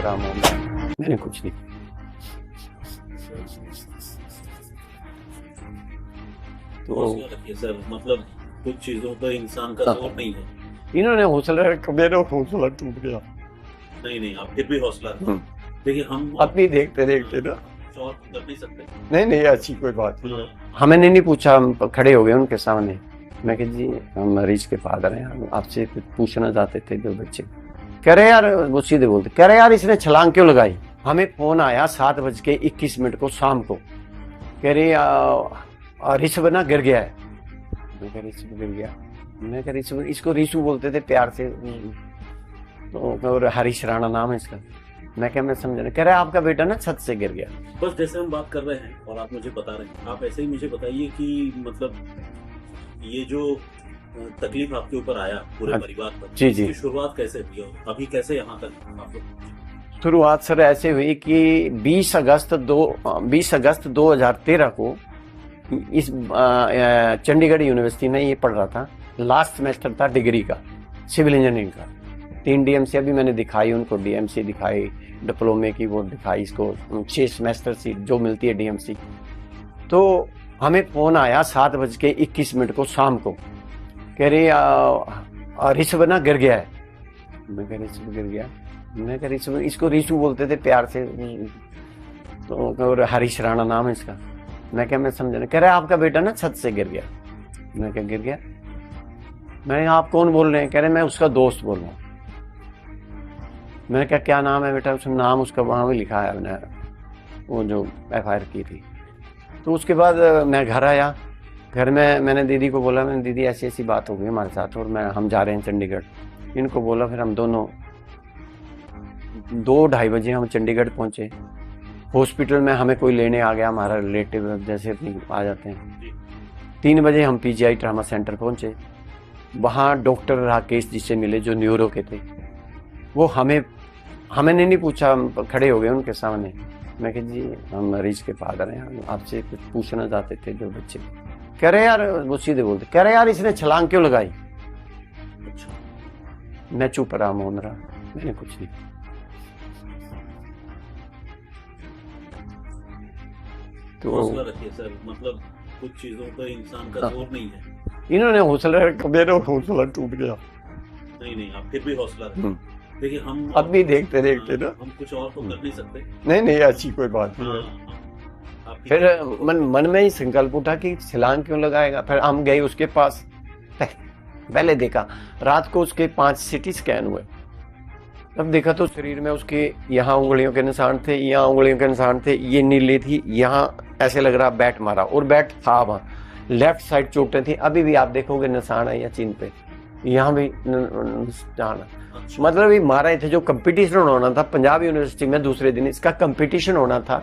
आराम हो गया। मैंने कुछ नहीं। तो हौसला रखिए सर, मतलब कुछ चीजों पर इंसान का जोर नहीं है। इन्होंने हौसला रखा, मेरा हौसला टूट गया। नहीं, आप फिर भी हौसला रखिए। देखिए हम अपनी देखते देखते ना, कुछ और तो कर नहीं सकते। नहीं ऐसी कोई बात नहीं है। हमें नहीं पूछा, हम खड़े हो गए उनके सामने। मैं कहा जी हम मरीज के फादर हैं, हम आपसे कुछ पूछना चाहते थे। दो बच्चे कह रहे यार, वो सीधे बोलते कह रहे यार इसने छलांग क्यों लगाई। हमें फोन आया 7:21 को शाम को, कह रही ऋषभ ना गिर गया है। मैं कह ऋषभ गिर गया, मैं कह ऋषभ, इसको ऋषु बोलते थे प्यार से, तो और हरीश राणा नाम है इसका। मैं क्या, मैं समझ नहीं। कह रहा है आपका बेटा ना छत से गिर गया। बस जैसे हम बात कर रहे हैं और आप मुझे बता रहे हैं, आप ऐसे ही मुझे बताइए कि मतलब ये जो तकलीफ आपके ऊपर आया पूरे परिवार पर, जी इसकी शुरुआत कैसे हुई और अभी कैसे यहाँ तक आप लोग? शुरुआत सर ऐसे हुई कि 20 अगस्त 2013 को इस चंडीगढ़ यूनिवर्सिटी में ये पढ़ रहा था। लास्ट सेमेस्टर था डिग्री का, सिविल इंजीनियरिंग का। 3 DMC अभी मैंने दिखाई उनको, DMC दिखाई, डिप्लोमे की वो दिखाई इसको, 6 सेमेस्टर सीट जो मिलती है DMC। तो हमें फोन आया 7:21 को शाम को, कह रही ऋषभ ना गिर गया है। मैं कह ऋषभ गिर गया, मैं कह ऋषभ, इसको ऋषु बोलते थे प्यार से, तो और हरीश राणा नाम है इसका। मैं क्या, मैं समझ नहीं। कह रहा है आपका बेटा ना छत से गिर गया। मैं क्या गिर गया, मैं आप कौन बोल रहे हैं। कह रहे मैं उसका दोस्त बोल रहा हूँ। मैंने कहा क्या नाम है बेटा, उसने नाम उसका वहाँ भी लिखा है मैंने, वो जो FIR की थी। तो उसके बाद मैं घर आया, घर में मैंने दीदी को बोला, मैंने दीदी ऐसी ऐसी बात हो गई हमारे साथ और हम जा रहे हैं चंडीगढ़। इनको बोला, फिर हम दोनों 2-2:30 बजे हम चंडीगढ़ पहुंचे। हॉस्पिटल में हमें कोई लेने आ गया, हमारा रिलेटिव जैसे अपनी आ जाते हैं। 3 बजे हम PGI ट्रामा सेंटर पहुंचे। वहाँ डॉक्टर राकेश जी से मिले जो न्यूरो के थे। वो हमें नहीं पूछा, हम खड़े हो गए उनके सामने। मैं कहा जी हम मरीज के फादर हैं, हम आपसे कुछ पूछना चाहते थे। जो बच्चे कह रहे यार, वो सीधे बोलते कह रहे यार इसने छलांग क्यों लगाई। मैं चुप रहा, मौन रहा, मैंने कुछ नहीं। तो हौसला रखिए सर, मतलब कुछ चीजों पर इंसान का जोर नहीं है। इन्होंने हौसला रखा, मेरा हौसला टूट गया। नहीं, आप फिर भी हौसला रखिए। देखिए हम अपनी देखते देखते ना, हम कुछ और तो कर नहीं सकते। नहीं ऐसी कोई बात नहीं है। फिर मन में ही संकल्प उठा कि छलांग क्यों लगाएगा। फिर हम गए उसके पास, पहले देखा रात को उसके 5 CT स्कैन हुए। तब देखा तो शरीर में उसके यहाँ उंगलियों के निशान थे, यहाँ उंगलियों के निशान थे, ये नीले थी, यहाँ ऐसे लग रहा बैट मारा और बैट था वहाँ। लेफ्ट साइड चोटें थी, अभी भी आप देखोगे निशान है या चिन्ह पे, यहाँ भी निशान। मतलब ये मारा ही थे। जो कंपटीशन होना था पंजाब यूनिवर्सिटी में, दूसरे दिन इसका कंपटीशन होना था।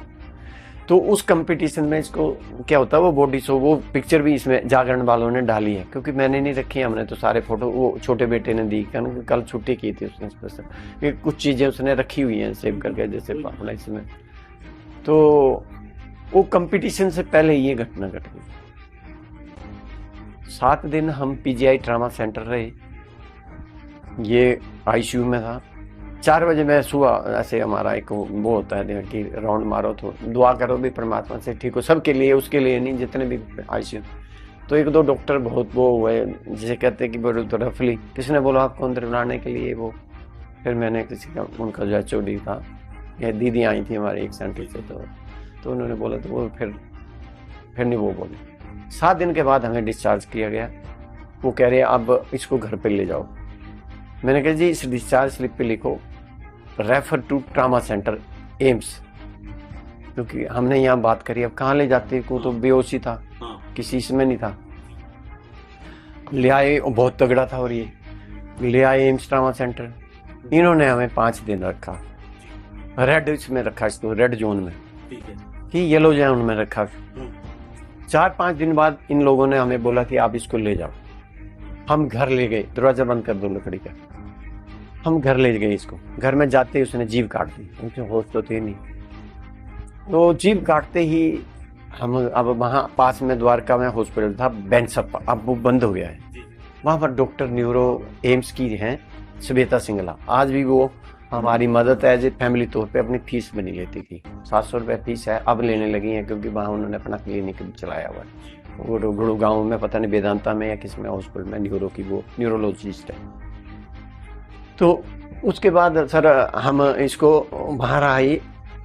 तो उस कंपटीशन में इसको क्या होता है, वो बॉडी शो, वो पिक्चर भी इसमें जागरण वालों ने डाली है, क्योंकि मैंने नहीं रखी, हमने तो सारे फोटो वो छोटे बेटे ने दी, कल छुट्टी की थी उसने स्पेशल, कुछ चीजें उसने रखी हुई हैं सेव करके, जैसे पापड़ा इसमें। तो वो कंपटीशन से पहले ये घटना घट गई। 7 दिन हम PGI ट्रामा सेंटर रहे, ये ICU में था। 4 बजे मैं सुबह, ऐसे हमारा एक वो होता है कि राउंड मारो तो दुआ करो भी परमात्मा से ठीक हो, सबके लिए, उसके लिए नहीं, जितने भी ICU। तो 1-2 डॉक्टर बहुत वो हुए, जिसे कहते हैं कि बड़े तो रफली, किसी ने बोला आपको अंदर बुलाने के लिए वो। फिर मैंने किसी का, उनका जो HOD था, या दीदी आई थी हमारे एक सेंटर से, तो उन्होंने बोला, तो वो फिर नहीं वो बोले। 7 दिन के बाद हमें डिस्चार्ज किया गया। वो कह रहे अब इसको घर पे ले जाओ। मैंने कहा जी इस डिस्चार्ज स्लिप पे लिखो refer to trauma centre AIIMS, क्योंकि हमने यहाँ बात करी, अब कहाँ ले जाते को, तो बेहोशी था, किसी इसमें नहीं था। ले आए, बहुत तगड़ा था, और ये ले आए एम्स ट्रामा सेंटर। इन्होंने हमें 5 दिन रखा, रेड इसमें रखा, इसको रेड जोन में, कि येलो जोन में रखा। 4-5 दिन बाद इन लोगों ने हमें बोला कि आप इसको ले जाओ। हम घर ले गए, दरवाजा बंद कर दो लकड़ी का। हम घर ले गए इसको। घर में जाते ही उसने जीभ काट दी, उनके होश तो थे नहीं। तो जीभ काटते ही हम, अब वहाँ पास में द्वारका में हॉस्पिटल था बेंसप, अब वो बंद हो गया है। वहाँ पर डॉक्टर न्यूरो एम्स की हैं श्वेता सिंगला, आज भी वो हमारी मदद एज ए फैमिली तौर पे अपनी फीस भी नहीं लेती थी। 700 रुपये फीस है, अब लेने लगी है क्योंकि वहाँ उन्होंने अपना क्लिनिक भी चलाया हुआ है। वो गुड़गांव में, पता नहीं वेदांता में या किस में हॉस्पिटल में न्यूरो की वो न्यूरोलॉजिस्ट है। तो उसके बाद सर हम इसको बाहर आई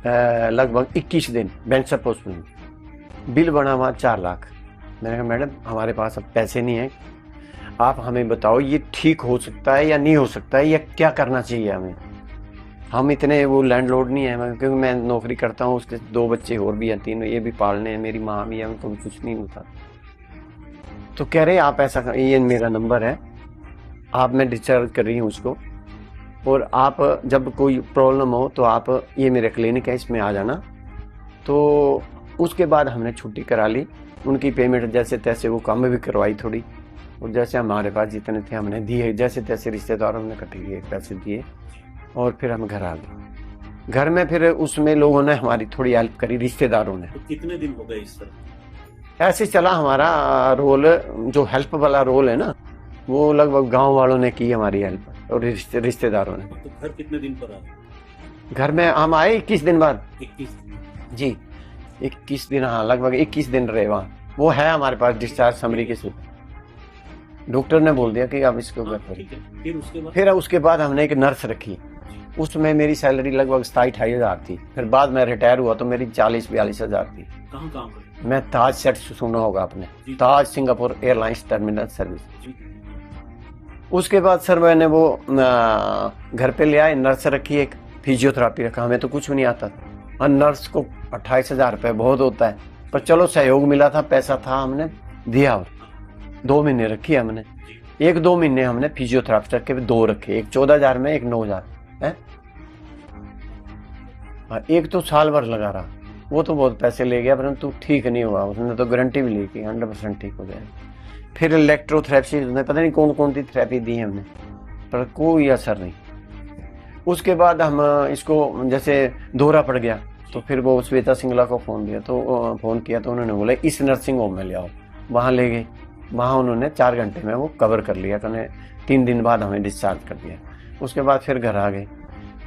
लगभग 21 दिन बेंसर हॉस्पिटल में। बिल बना हुआ 4 लाख। मैंने कहा मैडम हमारे पास अब पैसे नहीं है, आप हमें बताओ ये ठीक हो सकता है या नहीं हो सकता है, या क्या करना चाहिए हमें। हम इतने वो लैंडलॉर्ड नहीं है, क्योंकि मैं नौकरी करता हूँ, उसके 2 बच्चे और भी हैं, 3, ये भी पालने हैं, मेरी माँ भी है, उनको भी कुछ नहीं होता। तो कह रहे आप ऐसा ये मेरा नंबर है, आप, मैं डिस्चार्ज कर रही हूँ उसको, और आप जब कोई प्रॉब्लम हो तो आप, ये मेरा क्लिनिक है, इसमें आ जाना। तो उसके बाद हमने छुट्टी करा ली, उनकी पेमेंट जैसे तैसे वो कम भी करवाई थोड़ी, और जैसे हमारे पास जितने थे हमने दिए, जैसे तैसे रिश्तेदारों ने इकट्ठे किए पैसे दिए, और फिर हम घर आ गए। घर में फिर उसमें लोगों ने हमारी थोड़ी हेल्प करी, रिश्तेदारों ने। तो कितने दिन हो गए इस तरह? ऐसे चला हमारा रोल, जो हेल्प वाला रोल है ना, वो लगभग गांव वालों ने की हमारी हेल्प, और रिश्तेदारों ने। तो घर कितने दिन पर आए? घर में हम आए 21 दिन बाद 21 जी, 21 दिन, हाँ लगभग 21 दिन रहे वहाँ। वो है हमारे पास डिस्चार्ज समरी के सूत्र, डॉक्टर ने बोल दिया कि आप इसको घर पर। ठीक है। फिर उसके बाद हमने एक नर्स रखी, उसमें मेरी सैलरी लगभग 27-28 हज़ार थी। फिर बाद में रिटायर हुआ तो मेरी 40-42 हज़ार थी। कहाँ काम करे? मैं ताज सेट सुना होगा आपने, ताज सिंगापुर एयरलाइंस टर्मिनल सर्विस। उसके बाद सर मैंने वो घर पे ले आए, नर्स रखी, एक फिजियोथेरापी रखा। हमें तो कुछ भी नहीं आता था, और नर्स को 28 हज़ार रुपये बहुत होता है, पर चलो सहयोग मिला था, पैसा था, हमने दिया। और 2 महीने रखी हमने, 1-2 महीने हमने फिजियोथेरापी रख के 2 रखे, एक 14,000 में, एक 9,000 है। एक तो साल भर लगा रहा, वो तो बहुत पैसे ले गया, परंतु ठीक नहीं हुआ। उसने तो गारंटी भी ली कि 100% ठीक हो जाएगा। फिर इलेक्ट्रोथेरेपी, पता नहीं कौन कौन सी थेरेपी दी हमने, पर कोई असर नहीं। उसके बाद हम इसको जैसे दौरा पड़ गया, तो फिर वो श्वेता सिंगला को फ़ोन किया तो उन्होंने बोला इस नर्सिंग होम में ले आओ। वहाँ ले गए, वहाँ उन्होंने 4 घंटे में वो कवर कर लिया, तो 3 दिन बाद हमें डिस्चार्ज कर दिया। उसके बाद फिर घर आ गए।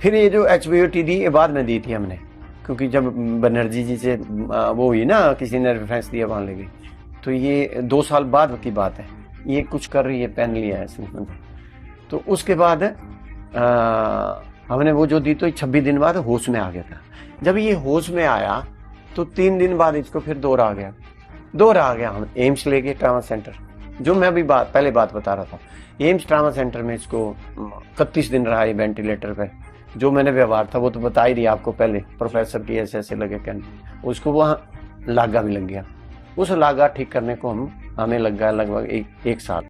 फिर ये जो HBOT दी, ये बाद में दी थी हमने, क्योंकि जब बनर्जी जी से वो हुई ना, किसी ने रेफरेंस दिया, वहाँ ले गए। तो ये 2 साल बाद की बात है, ये कुछ कर रही है, पेन लिया है इसमें। तो उसके बाद हमने वो जो दी, तो 26 दिन बाद होश में आ गया था। जब ये होश में आया तो 3 दिन बाद इसको फिर दौरा आ गया। हम एम्स ले गए, ट्रामा सेंटर, जो मैं अभी पहले बात बता रहा था। एम्स ट्रामा सेंटर में इसको 31 दिन रहा है वेंटिलेटर पे। जो मैंने व्यवहार था वो तो बता ही दिया आपको पहले, प्रोफेसर की ऐसे लगे कहने। उसको वहाँ लागा भी लग गया। उस लागा ठीक करने को हमें लग गया लगभग 1 साल।